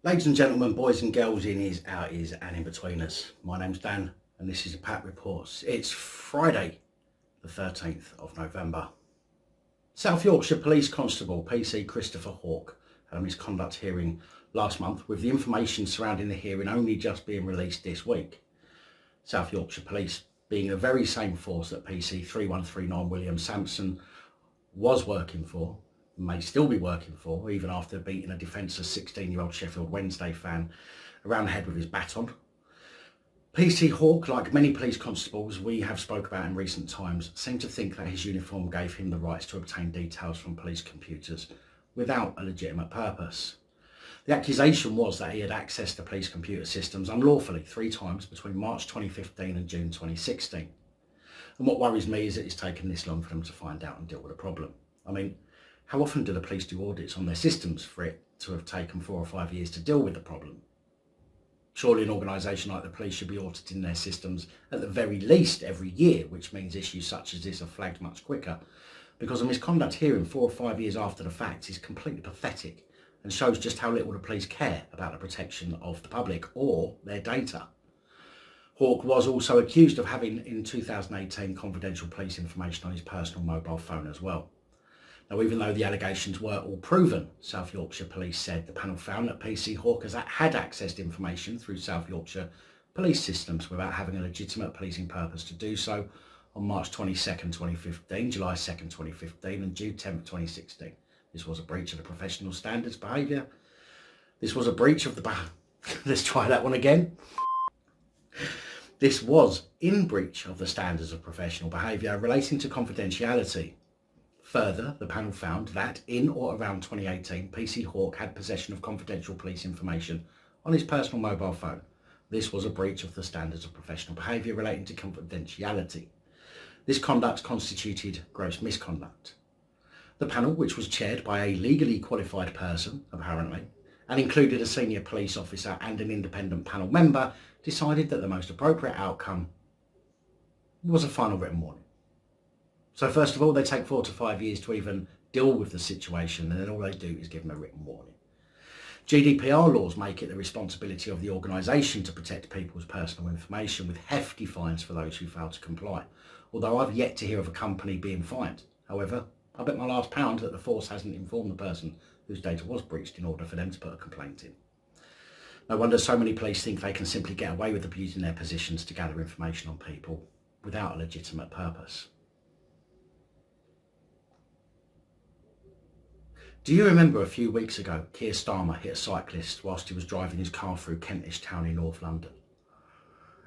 Ladies and gentlemen, boys and girls, innies, outies and in betweeners. My name's Dan and this is the PAP Reports. It's Friday the 13th of November. South Yorkshire Police Constable PC Christopher Hawke had a misconduct hearing last month, with the information surrounding the hearing only just being released this week. South Yorkshire Police being the very same force that PC 3139 William Sampson was working for, may still be working for, even after beating a defenceless 16-year-old Sheffield Wednesday fan around the head with his baton. PC Hawke, like many police constables we have spoke about in recent times, seemed to think that his uniform gave him the rights to obtain details from police computers without a legitimate purpose. The accusation was that he had accessed the police computer systems unlawfully 3 times between March 2015 and June 2016. And what worries me is that it's taken this long for them to find out and deal with the problem. I mean, how often do the police do audits on their systems for it to have taken 4 or 5 years to deal with the problem? Surely an organisation like the police should be auditing their systems at the very least every year, which means issues such as this are flagged much quicker, because a misconduct hearing 4 or 5 years after the fact is completely pathetic and shows just how little the police care about the protection of the public or their data. Hawke was also accused of having, in 2018, confidential police information on his personal mobile phone as well. Now, even though the allegations were all proven, South Yorkshire Police said the panel found that PC Hawke had accessed information through South Yorkshire Police systems without having a legitimate policing purpose to do so on March 22nd, 2015, July 2nd, 2015 and June 10th, 2016. This was a breach of the professional standards behaviour. This was a breach of the... Let's try that one again. This was in breach of the standards of professional behaviour relating to confidentiality. Further, the panel found that in or around 2018, PC Hawke had possession of confidential police information on his personal mobile phone. This was a breach of the standards of professional behaviour relating to confidentiality. This conduct constituted gross misconduct. The panel, which was chaired by a legally qualified person, apparently, and included a senior police officer and an independent panel member, decided that the most appropriate outcome was a final written warning. So first of all, they take 4 to 5 years to even deal with the situation, and then all they do is give them a written warning. GDPR laws make it the responsibility of the organisation to protect people's personal information, with hefty fines for those who fail to comply, although I've yet to hear of a company being fined. However, I bet my last pound that the force hasn't informed the person whose data was breached in order for them to put a complaint in. No wonder so many police think they can simply get away with abusing their positions to gather information on people without a legitimate purpose. Do you remember a few weeks ago, Keir Starmer hit a cyclist whilst he was driving his car through Kentish Town in North London?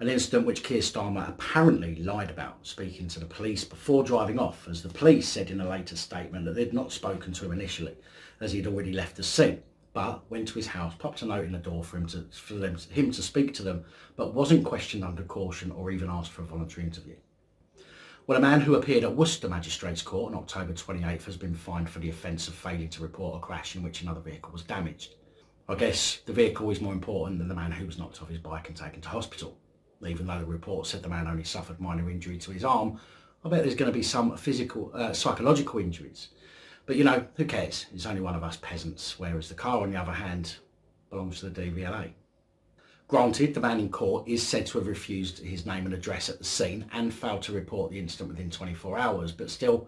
An incident which Keir Starmer apparently lied about, speaking to the police before driving off, as the police said in a later statement that they'd not spoken to him initially, as he'd already left the scene, but went to his house, popped a note in the door for him to speak to them, but wasn't questioned under caution or even asked for a voluntary interview. Well, a man who appeared at Worcester Magistrates Court on October 28th has been fined for the offence of failing to report a crash in which another vehicle was damaged. I guess the vehicle is more important than the man who was knocked off his bike and taken to hospital. Even though the report said the man only suffered minor injury to his arm, I bet there's going to be some psychological injuries. But you know, who cares? It's only one of us peasants, whereas the car, on the other hand, belongs to the DVLA. Granted, the man in court is said to have refused his name and address at the scene and failed to report the incident within 24 hours, but still,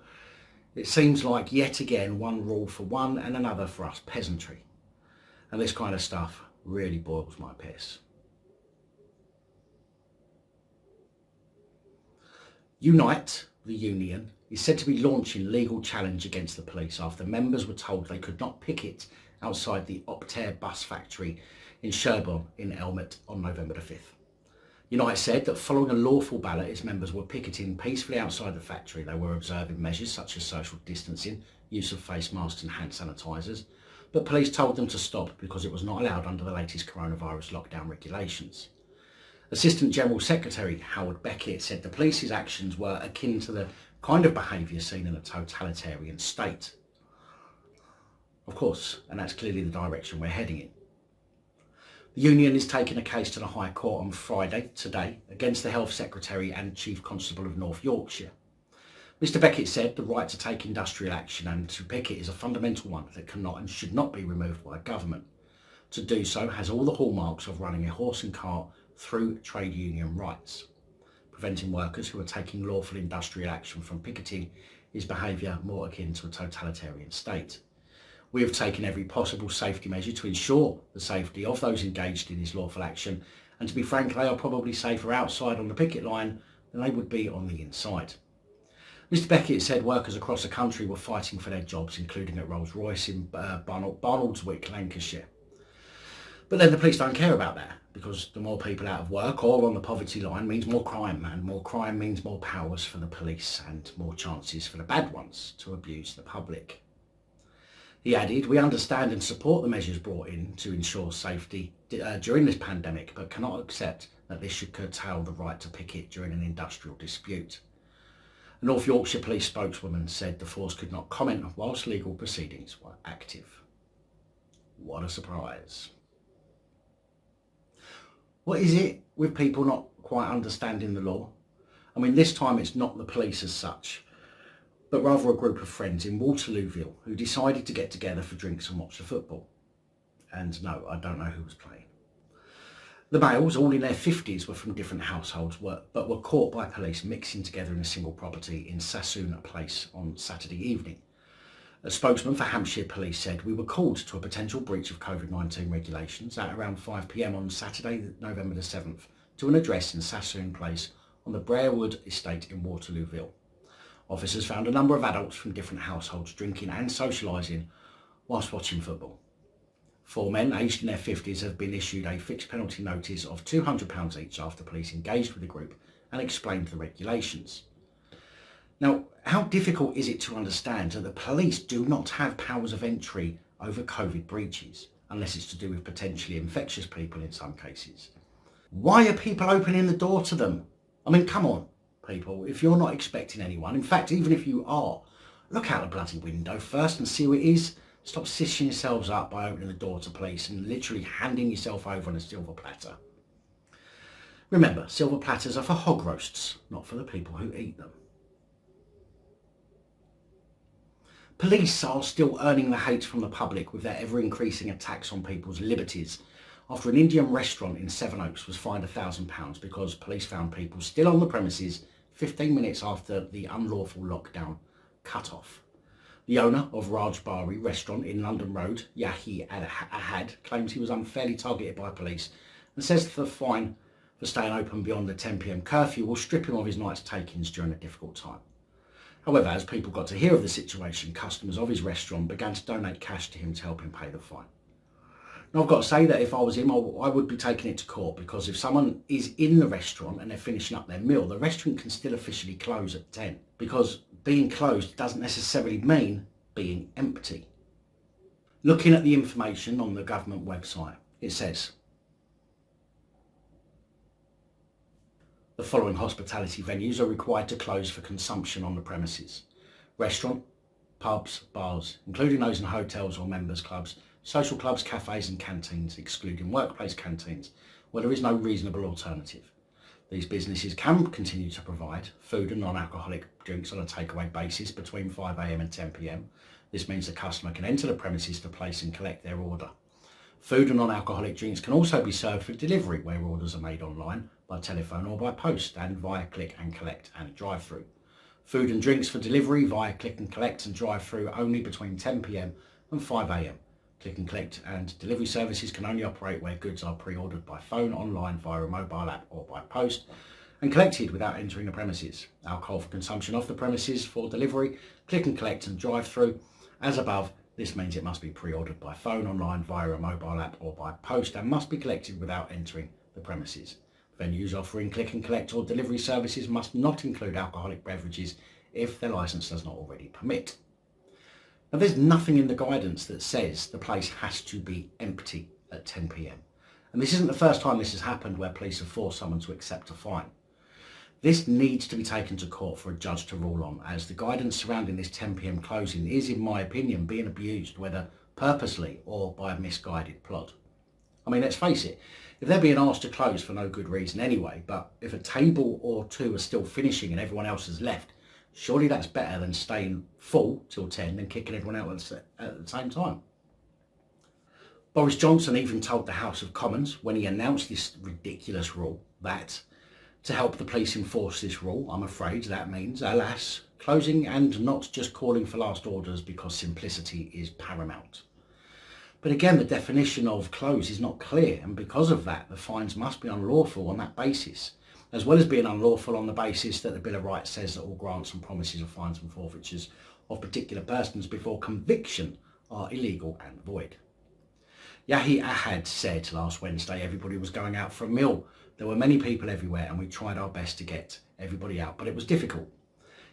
it seems like yet again one rule for one and another for us peasantry. And this kind of stuff really boils my piss. Unite, the union, is said to be launching legal challenge against the police after members were told they could not picket outside the Optare bus factory in Sherborne in Elmet on November the 5th. Unite said that following a lawful ballot, its members were picketing peacefully outside the factory. They were observing measures such as social distancing, use of face masks and hand sanitisers, but police told them to stop because it was not allowed under the latest coronavirus lockdown regulations. Assistant General Secretary Howard Beckett said the police's actions were akin to the kind of behaviour seen in a totalitarian state. Of course, and that's clearly the direction we're heading in. The union is taking a case to the High Court on Friday, today, against the Health Secretary and Chief Constable of North Yorkshire. Mr Beckett said the right to take industrial action and to picket is a fundamental one that cannot and should not be removed by government. To do so has all the hallmarks of running a horse and cart through trade union rights. Preventing workers who are taking lawful industrial action from picketing is behaviour more akin to a totalitarian state. We have taken every possible safety measure to ensure the safety of those engaged in this lawful action, and to be frank, they are probably safer outside on the picket line than they would be on the inside. Mr Beckett said workers across the country were fighting for their jobs, including at Rolls-Royce in Barnoldswick, Lancashire. But then the police don't care about that, because the more people out of work or on the poverty line means more crime, and more crime means more powers for the police and more chances for the bad ones to abuse the public. He added, "We understand and support the measures brought in to ensure safety during this pandemic, but cannot accept that this should curtail the right to picket during an industrial dispute." A North Yorkshire Police spokeswoman said the force could not comment whilst legal proceedings were active. What a surprise. What is it with people not quite understanding the law? I mean, this time it's not the police as such, but rather a group of friends in Waterlooville who decided to get together for drinks and watch the football. And no, I don't know who was playing. The males, all in their 50s, were from different households, but were caught by police mixing together in a single property in Sassoon Place on Saturday evening. A spokesman for Hampshire Police said, "We were called to a potential breach of COVID-19 regulations at around 5 p.m. on Saturday, November the 7th, to an address in Sassoon Place on the Brerewood estate in Waterlooville. Officers found a number of adults from different households drinking and socialising whilst watching football. 4 men aged in their 50s have been issued a fixed penalty notice of £200 each after police engaged with the group and explained the regulations." Now, how difficult is it to understand that the police do not have powers of entry over COVID breaches, unless it's to do with potentially infectious people in some cases? Why are people opening the door to them? I mean, come on, people, if you're not expecting anyone, in fact, even if you are, look out the bloody window first and see who it is. Stop stitching yourselves up by opening the door to police and literally handing yourself over on a silver platter. Remember, silver platters are for hog roasts, not for the people who eat them. Police are still earning the hate from the public with their ever-increasing attacks on people's liberties after an Indian restaurant in Sevenoaks was fined £1,000 because police found people still on the premises 15 minutes after the unlawful lockdown cut off. The owner of Raj Bari restaurant in London Road, Yahi Ahad, claims he was unfairly targeted by police and says the fine for staying open beyond the 10 p.m. curfew will strip him of his night's takings during a difficult time. However, as people got to hear of the situation, customers of his restaurant began to donate cash to him to help him pay the fine. Now, I've got to say that if I was him, I would be taking it to court, because if someone is in the restaurant and they're finishing up their meal, the restaurant can still officially close at 10, because being closed doesn't necessarily mean being empty. Looking at the information on the government website, it says the following hospitality venues are required to close for consumption on the premises: restaurant, pubs, bars, including those in hotels or members clubs, social clubs, cafes and canteens, excluding workplace canteens, where there is no reasonable alternative. These businesses can continue to provide food and non-alcoholic drinks on a takeaway basis between 5 a.m. and 10 p.m. This means the customer can enter the premises to place and collect their order. Food and non-alcoholic drinks can also be served for delivery, where orders are made online, by telephone or by post, and via click and collect and drive-through. Food and drinks for delivery via click and collect and drive-through only between 10 p.m. and 5 a.m. Click and collect and delivery services can only operate where goods are pre-ordered by phone, online, via a mobile app or by post, and collected without entering the premises. Alcohol for consumption off the premises for delivery, click and collect and drive-through. As above, this means it must be pre-ordered by phone, online, via a mobile app or by post, and must be collected without entering the premises. Venues offering click and collect or delivery services must not include alcoholic beverages if their licence does not already permit. Now, there's nothing in the guidance that says the place has to be empty at 10 p.m. And this isn't the first time this has happened where police have forced someone to accept a fine. This needs to be taken to court for a judge to rule on, as the guidance surrounding this 10 p.m. closing is, in my opinion, being abused, whether purposely or by a misguided plot. I mean, let's face it, if they're being asked to close for no good reason anyway, but if a table or two are still finishing and everyone else has left, surely that's better than staying full till 10 and kicking everyone out at the same time. Boris Johnson even told the House of Commons when he announced this ridiculous rule that to help the police enforce this rule, I'm afraid that means, alas, closing and not just calling for last orders because simplicity is paramount. But again, the definition of close is not clear, and because of that, the fines must be unlawful on that basis, as well as being unlawful on the basis that the Bill of Rights says that all grants and promises of fines and forfeitures of particular persons before conviction are illegal and void. Yahi Ahad said last Wednesday everybody was going out for a meal. There were many people everywhere and we tried our best to get everybody out, but it was difficult.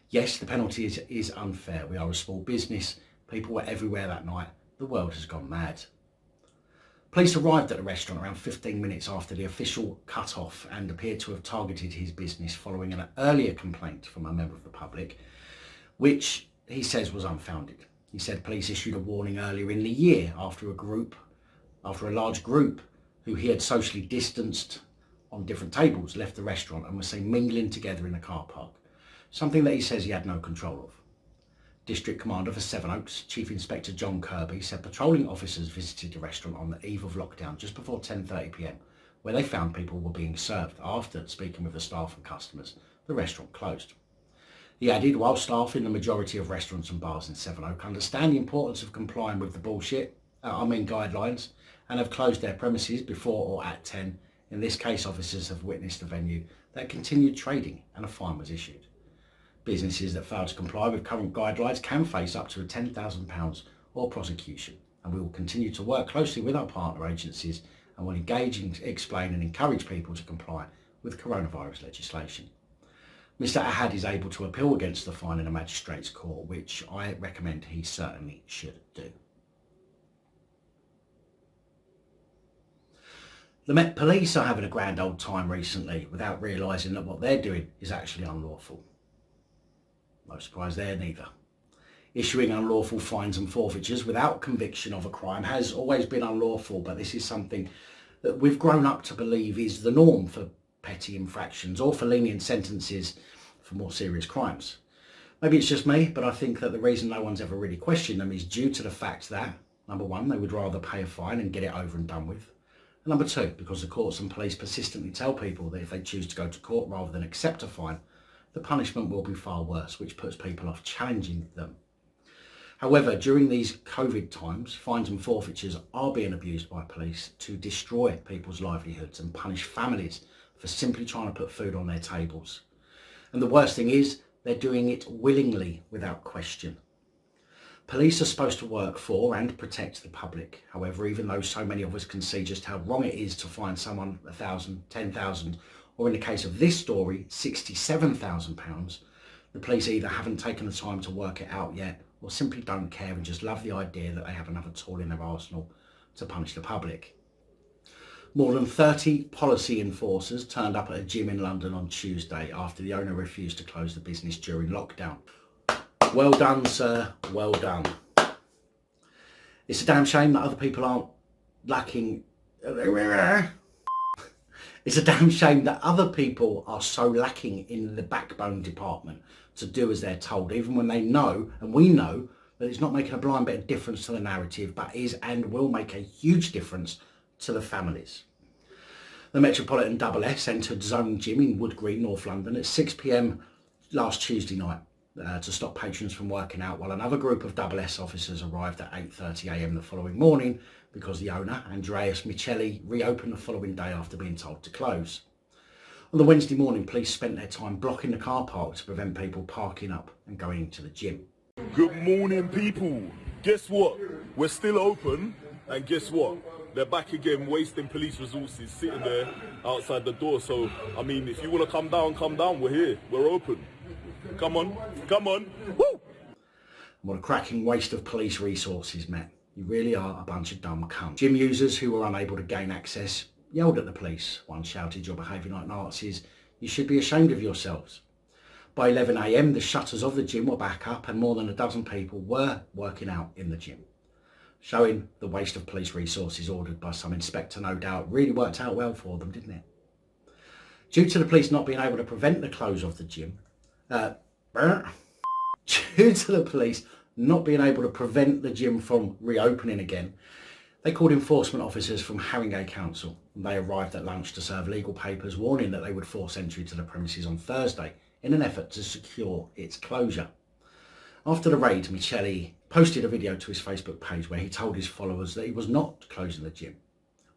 Yes, the penalty is unfair. We are a small business. People were everywhere that night. The world has gone mad. Police arrived at the restaurant around 15 minutes after the official cut off and appeared to have targeted his business following an earlier complaint from a member of the public, which he says was unfounded. He said police issued a warning earlier in the year after a large group who he had socially distanced on different tables left the restaurant and were seen mingling together in a car park, something that he says he had no control of. District Commander for Sevenoaks, Chief Inspector John Kirby, said patrolling officers visited the restaurant on the eve of lockdown just before 10:30 p.m, where they found people were being served. After speaking with the staff and customers, the restaurant closed. He added, while staff in the majority of restaurants and bars in Sevenoaks understand the importance of complying with the guidelines, and have closed their premises before or at 10, in this case officers have witnessed a venue that continued trading and a fine was issued. Businesses that fail to comply with current guidelines can face up to £10,000 or prosecution, and we will continue to work closely with our partner agencies and will engage and explain and encourage people to comply with coronavirus legislation. Mr Ahad is able to appeal against the fine in a magistrate's court, which I recommend he certainly should do. The Met Police are having a grand old time recently without realising that what they're doing is actually unlawful. No surprise there neither. Issuing unlawful fines and forfeitures without conviction of a crime has always been unlawful, but this is something that we've grown up to believe is the norm for petty infractions or for lenient sentences for more serious crimes. Maybe it's just me, but I think that the reason no one's ever really questioned them is due to the fact that, number one, they would rather pay a fine and get it over and done with. And number two, because the courts and police persistently tell people that if they choose to go to court rather than accept a fine, the punishment will be far worse, which puts people off challenging them. However, during these COVID times, fines and forfeitures are being abused by police to destroy people's livelihoods and punish families for simply trying to put food on their tables. And the worst thing is, they're doing it willingly without question. Police are supposed to work for and protect the public. However, even though so many of us can see just how wrong it is to fine someone £1,000, £10,000, or in the case of this story, £67,000, the police either haven't taken the time to work it out yet, or simply don't care and just love the idea that they have another tool in their arsenal to punish the public. More than 30 policy enforcers turned up at a gym in London on Tuesday after the owner refused to close the business during lockdown. Well done, sir, well done. It's a damn shame that other people aren't lacking. It's a damn shame that other people are so lacking in the backbone department to do as they're told, even when they know, and we know, that it's not making a blind bit of difference to the narrative, but is and will make a huge difference to the families. The Metropolitan S entered Zone Gym in Wood Green, North London at 6 p.m. last Tuesday night to stop patrons from working out, while another group of S officers arrived at 8:30 a.m. the following morning because the owner, Andreas Michelli, reopened the following day after being told to close. On the Wednesday morning, police spent their time blocking the car park to prevent people parking up and going into the gym. Good morning, people. Guess what? We're still open, and guess what? They're back again, wasting police resources, sitting there outside the door. So, I mean, if you want to come down, we're here. We're open. Come on, come on. Woo! What a cracking waste of police resources, Matt. You really are a bunch of dumb cunts. Gym users who were unable to gain access yelled at the police. One shouted, "You're behaving like Nazis. You should be ashamed of yourselves." By 11 a.m, the shutters of the gym were back up and more than a dozen people were working out in the gym, showing the waste of police resources ordered by some inspector, no doubt. Really worked out well for them, didn't it? Due to the police not being able to prevent the close of the gym, due to the police not being able to prevent the gym from reopening again, They called enforcement officers from Haringey Council, and they arrived at lunch to serve legal papers warning that they would force entry to the premises on Thursday in an effort to secure its closure. After the raid, Michelli posted a video to his Facebook page where he told his followers that he was not closing the gym.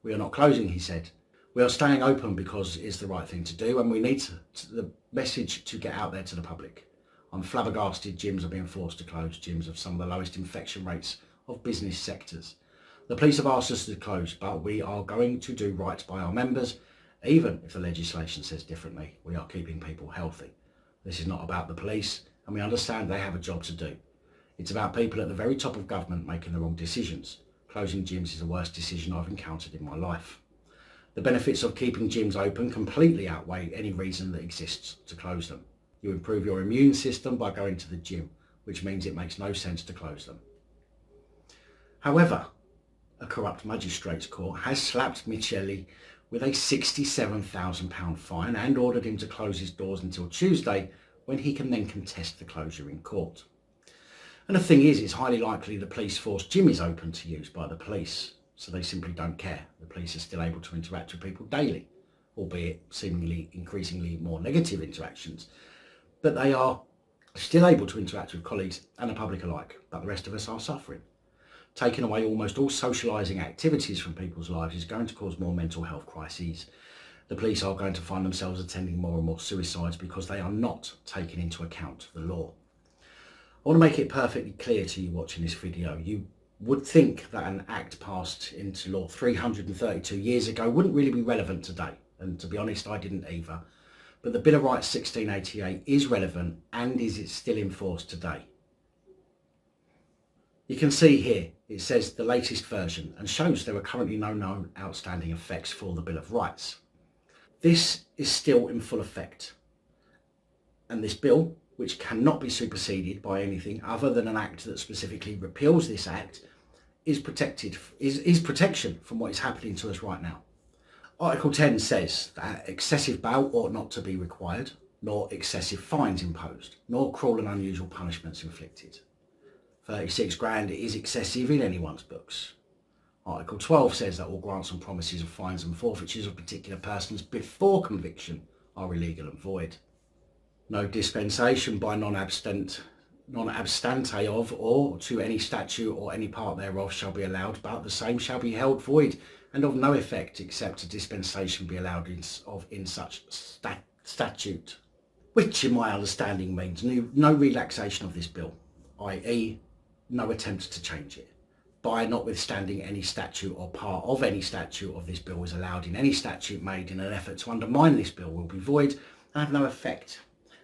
"We are not closing," he said. "We are staying open because it's the right thing to do, and we need the message to get out there to the public. I'm flabbergasted gyms are being forced to close. Gyms have some of the lowest infection rates of business sectors. The police have asked us to close, but we are going to do right by our members, even if the legislation says differently. We are keeping people healthy. This is not about the police, and we understand they have a job to do. It's about people at the very top of government making the wrong decisions. Closing gyms is the worst decision I've encountered in my life. The benefits of keeping gyms open completely outweigh any reason that exists to close them. You improve your immune system by going to the gym, which means it makes no sense to close them." However, a corrupt magistrates court has slapped Michelli with a £67,000 fine and ordered him to close his doors until Tuesday, when he can then contest the closure in court. And the thing is, it's highly likely the police force gym is open to use by the police, so they simply don't care. The police are still able to interact with people daily, albeit seemingly increasingly more negative interactions, but they are still able to interact with colleagues and the public alike, but the rest of us are suffering. Taking away almost all socialising activities from people's lives is going to cause more mental health crises. The police are going to find themselves attending more and more suicides because they are not taking into account the law. I want to make it perfectly clear to you watching this video. You would think that an act passed into law 332 years ago wouldn't really be relevant today, and to be honest, I didn't either. But the Bill of Rights 1688 is relevant, and is it still in force today? You can see here, it says the latest version and shows there are currently no known outstanding effects for the Bill of Rights. This is still in full effect. And this bill, which cannot be superseded by anything other than an act that specifically repeals this act, is protection from what is happening to us right now. Article 10 says that excessive bail ought not to be required, nor excessive fines imposed, nor cruel and unusual punishments inflicted. 36 grand is excessive in anyone's books. Article 12 says that all grants and promises of fines and forfeitures of particular persons before conviction are illegal and void. No dispensation by non-abstante of or to any statute or any part thereof shall be allowed, but the same shall be held void and of no effect except a dispensation be allowed in such statute. Which in my understanding means no relaxation of this bill, i.e. no attempt to change it, by notwithstanding any statute or part of any statute of this bill is allowed in any statute made in an effort to undermine this bill will be void and have no effect.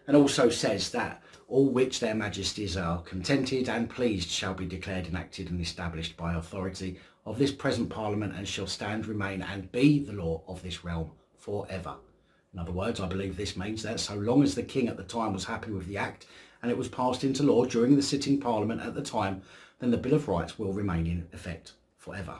And also says that all which their majesties are contented and pleased shall be declared enacted and established by authority of this present parliament and shall stand, remain and be the law of this realm forever. In other words, I believe this means that so long as the king at the time was happy with the act and it was passed into law during the sitting parliament at the time, then the Bill of Rights will remain in effect forever.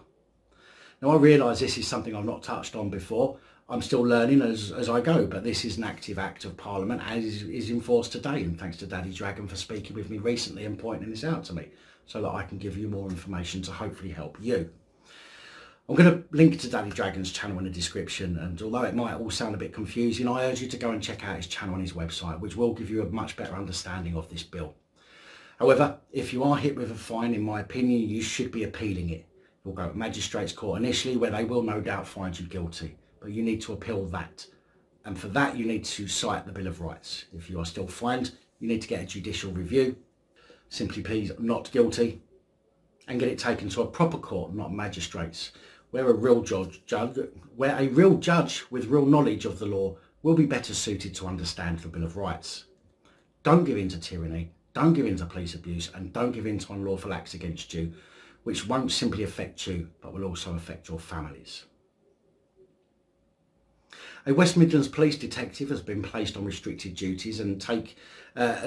Now I realise this is something I've not touched on before. I'm still learning as I go, but this is an active act of parliament and is in force today, and thanks to Daddy Dragon for speaking with me recently and pointing this out to me so that I can give you more information to hopefully help you. I'm going to link to Daddy Dragon's channel in the description, and although it might all sound a bit confusing, I urge you to go and check out his channel on his website, which will give you a much better understanding of this bill. However, if you are hit with a fine, in my opinion, you should be appealing it. You'll go to Magistrates Court initially, where they will no doubt find you guilty, but you need to appeal that. And for that, you need to cite the Bill of Rights. If you are still fined, you need to get a judicial review. Simply please not guilty, and get it taken to a proper court, not magistrates, where a real judge with real knowledge of the law will be better suited to understand the Bill of Rights. Don't give in to tyranny, don't give in to police abuse, and don't give in to unlawful acts against you, which won't simply affect you, but will also affect your families. A West Midlands police detective has been placed on restricted duties and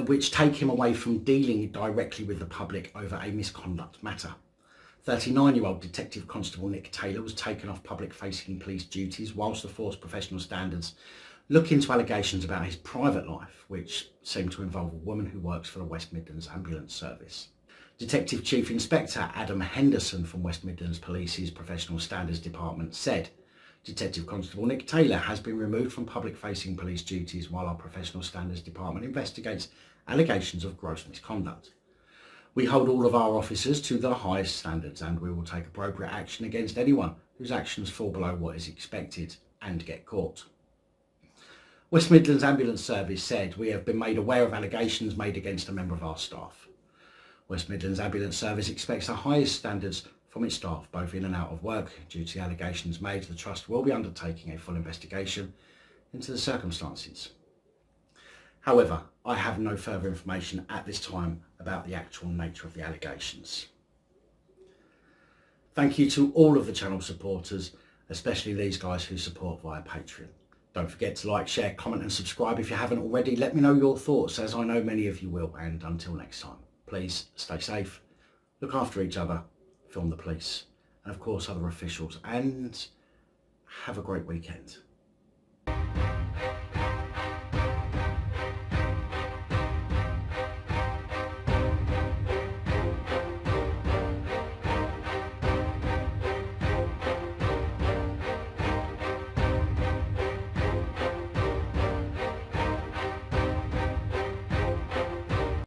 which take him away from dealing directly with the public over a misconduct matter. 39-year-old Detective Constable Nick Taylor was taken off public-facing police duties whilst the force professional standards look into allegations about his private life, which seem to involve a woman who works for the West Midlands Ambulance Service. Detective Chief Inspector Adam Henderson from West Midlands Police's Professional Standards Department said, Detective Constable Nick Taylor has been removed from public-facing police duties while our Professional Standards Department investigates allegations of gross misconduct. We hold all of our officers to the highest standards and we will take appropriate action against anyone whose actions fall below what is expected and get caught. West Midlands Ambulance Service said, we have been made aware of allegations made against a member of our staff. West Midlands Ambulance Service expects the highest standards from its staff, both in and out of work. Due to the allegations made, the Trust will be undertaking a full investigation into the circumstances. However, I have no further information at this time about the actual nature of the allegations. Thank you to all of the channel supporters, especially these guys who support via Patreon. Don't forget to like, share, comment and subscribe if you haven't already. Let me know your thoughts, as I know many of you will, and until next time, please stay safe, look after each other, film the police and of course other officials, and have a great weekend.